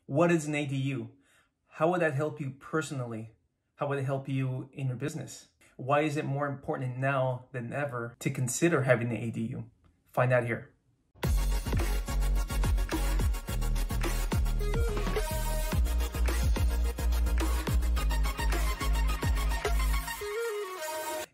What is an ADU? How would that help you personally? How would it help you in your business? Why is it more important now than ever to consider having an ADU? Find out here.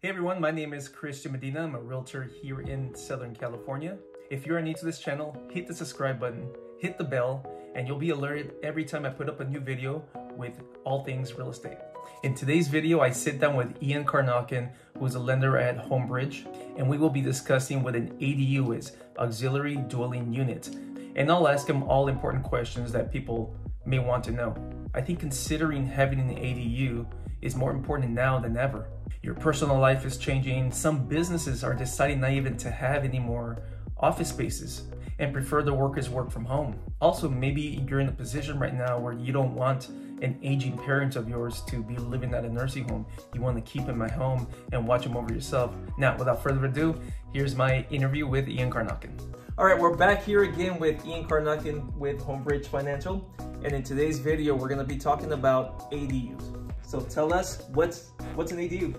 Hey everyone, my name is Medina. I'm a realtor here in Southern California. If you're new to this channel, hit the subscribe button, hit the bell, and you'll be alerted every time I put up a new video with all things real estate. In today's video, I sit down with Ian Karnakin, who's a lender at Homebridge, and we will be discussing what an ADU is, auxiliary dwelling unit. And I'll ask him all important questions that people may want to know. I think considering having an ADU is more important now than ever. Your personal life is changing. Some businesses are deciding not even to have any more office spaces and prefer the workers work from home. Also, maybe you're in a position right now where you don't want an aging parent of yours to be living at a nursing home. You want to keep him at home and watch him over yourself. Now, without further ado, here's my interview with Ian Karnakin. All right, we're back here again with Ian Karnakin with Homebridge Financial. And in today's video, we're gonna be talking about ADUs. So tell us, what's an ADU?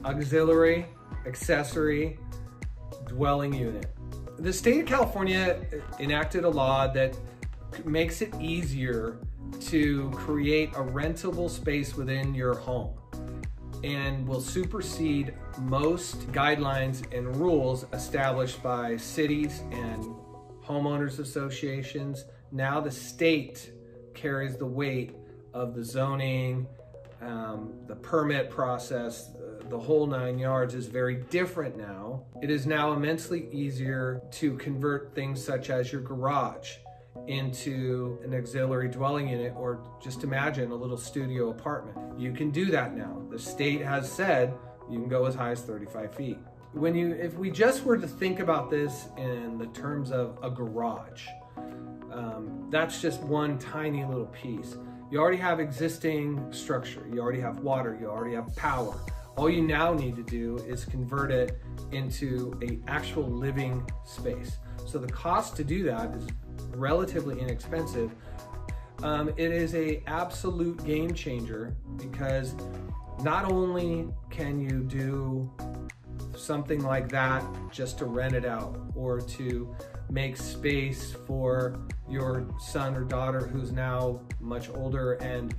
Auxiliary, accessory, dwelling unit. The state of California enacted a law that makes it easier to create a rentable space within your home and will supersede most guidelines and rules established by cities and homeowners associations. Now the state carries the weight of the zoning, the permit process, the whole 9 yards is very different now. It is now immensely easier to convert things such as your garage into an auxiliary dwelling unit, or just imagine a little studio apartment. You can do that now. The state has said you can go as high as 35 feet. If we just were to think about this in the terms of a garage, that's just one tiny little piece. You already have existing structure, you already have water, you already have power. All you now need to do is convert it into an actual living space. So the cost to do that is relatively inexpensive. It is an absolute game changer because not only can you do something like that just to rent it out or to make space for your son or daughter who's now much older and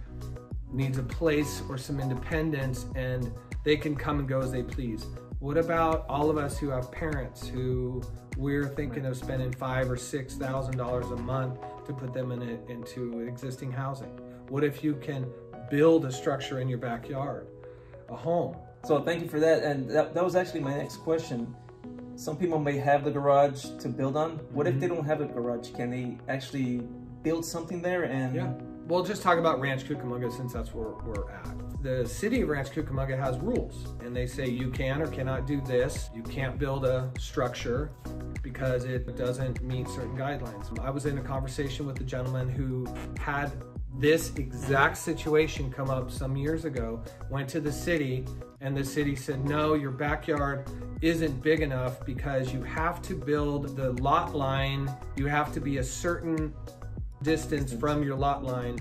needs a place or some independence and they can come and go as they please. What about all of us who have parents who we're thinking of spending $5,000 or $6,000 a month to put them into existing housing? What if you can build a structure in your backyard, a home? So thank you for that. And that was actually my next question. Some people may have the garage to build on. What if they don't have a garage? Can they actually build something there? And yeah, we'll just talk about Ranch Cucamonga since that's where we're at. The city of Ranch Cucamonga has rules and they say you can or cannot do this. You can't build a structure because it doesn't meet certain guidelines. I was in a conversation with a gentleman who had this exact situation come up some years ago, went to the city, and the city said, no, your backyard isn't big enough because you have to build the lot line, you have to be a certain distance from your lot line,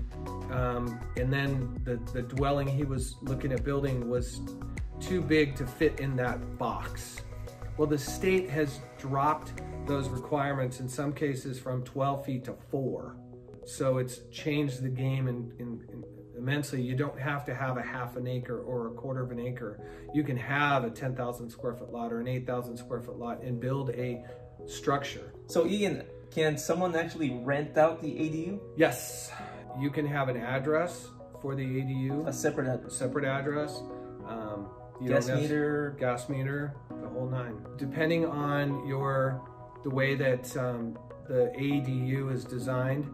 and then the dwelling he was looking at building was too big to fit in that box. Well, the state has dropped those requirements in some cases from 12 feet to 4. So it's changed the game immensely. You don't have to have a half an acre or a quarter of an acre. You can have a 10,000 square foot lot or an 8,000 square foot lot and build a structure. So Ian, can someone actually rent out the ADU? Yes, you can have an address for the ADU. A separate address? Separate address. Gas meter? Gas meter, the whole nine. Depending on the way that the ADU is designed,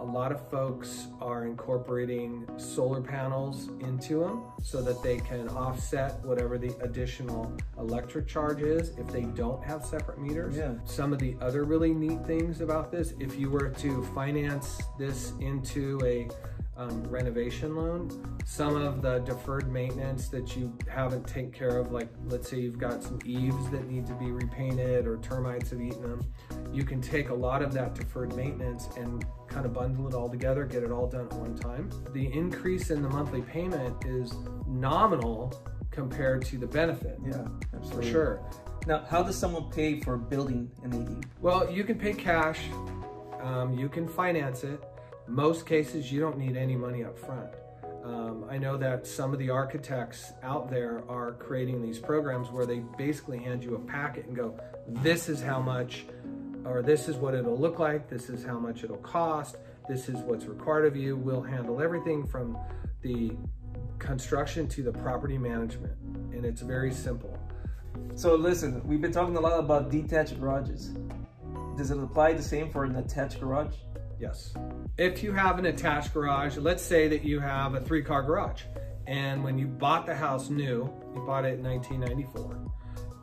a lot of folks are incorporating solar panels into them so that they can offset whatever the additional electric charge is if they don't have separate meters. Yeah. Some of the other really neat things about this, if you were to finance this into a renovation loan. Some of the deferred maintenance that you haven't taken care of, like let's say you've got some eaves that need to be repainted or termites have eaten them, you can take a lot of that deferred maintenance and kind of bundle it all together, get it all done at one time. The increase in the monthly payment is nominal compared to the benefit. Yeah, absolutely. For sure. Now, how does someone pay for building an ADU? Well, you can pay cash, you can finance it. Most cases, you don't need any money up front. I know that some of the architects out there are creating these programs where they basically hand you a packet and go, this is how much, or this is what it'll look like, this is how much it'll cost, this is what's required of you. We'll handle everything from the construction to the property management, and it's very simple. So listen, we've been talking a lot about detached garages. Does it apply the same for an attached garage? Yes. If you have an attached garage, let's say that you have a 3-car garage, and when you bought the house new, you bought it in 1994,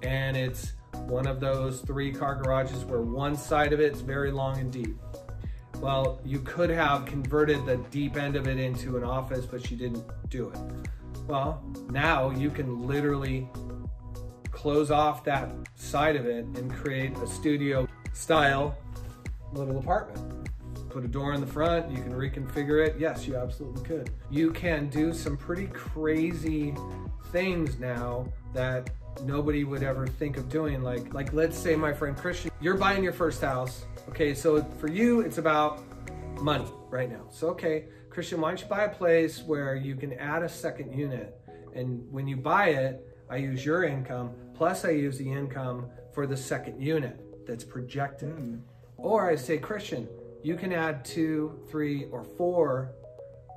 and it's one of those 3-car garages where one side of it's very long and deep. Well, you could have converted the deep end of it into an office, but you didn't do it. Well, now you can literally close off that side of it and create a studio style little apartment. Put a door in the front, you can reconfigure it. Yes, you absolutely could. You can do some pretty crazy things now that nobody would ever think of doing. Like let's say, my friend Christian, you're buying your first house. Okay, so for you, it's about money right now. So, okay, Christian, why don't you buy a place where you can add a second unit? And when you buy it, I use your income, plus I use the income for the second unit that's projected. Or I say, Christian, you can add 2, 3, or 4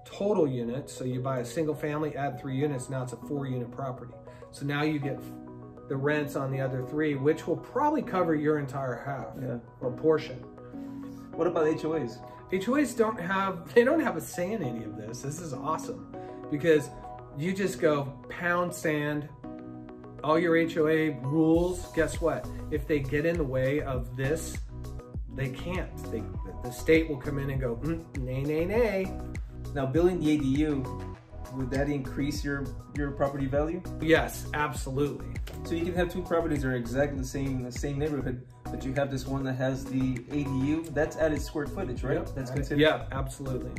total units. So you buy a single family, add 3 units, now it's a 4-unit property. So now you get the rents on the other 3, which will probably cover your entire half or portion. What about HOAs? HOAs don't have a say in any of this. This is awesome because you just go pound sand all your HOA rules. Guess what? If they get in the way of this, they can't. The state will come in and go, nay, nay, nay. Now, building the ADU, would that increase your property value? Yes, absolutely. So you can have 2 properties that are exactly in the same neighborhood, but you have this one that has the ADU. That's added square footage, right? Yep. That's considered. Yeah, absolutely.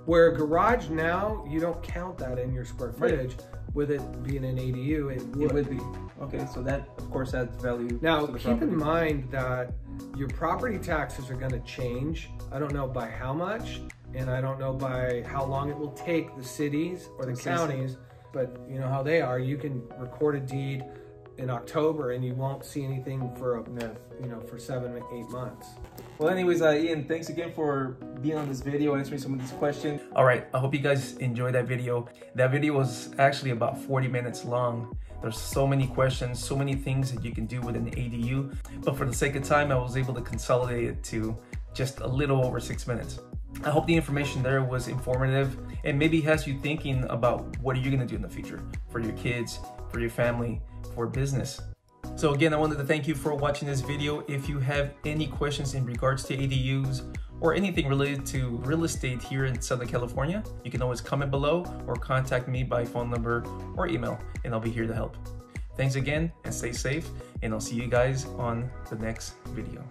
Where a garage now, you don't count that in your square footage. Right. With it being an ADU, it would be. Okay, so that of course adds value. Now, to the keep property. in mind that your property taxes are going to change. I don't know by how much, and I don't know by how long it will take the cities or the counties, but you know how they are. You can record a deed in October and you won't see anything for for 7 or 8 months. Well, anyways, Ian, thanks again for being on this video, answering some of these questions. All right, I hope you guys enjoyed that video. That video was actually about 40 minutes long. There's so many questions, so many things that you can do with an ADU, but for the sake of time, I was able to consolidate it to just a little over 6 minutes. I hope the information there was informative and maybe has you thinking about what are you gonna do in the future for your kids, for your family, for business. So again, I wanted to thank you for watching this video. If you have any questions in regards to ADUs or anything related to real estate here in Southern California, you can always comment below or contact me by phone number or email, and I'll be here to help. Thanks again and stay safe, and I'll see you guys on the next video.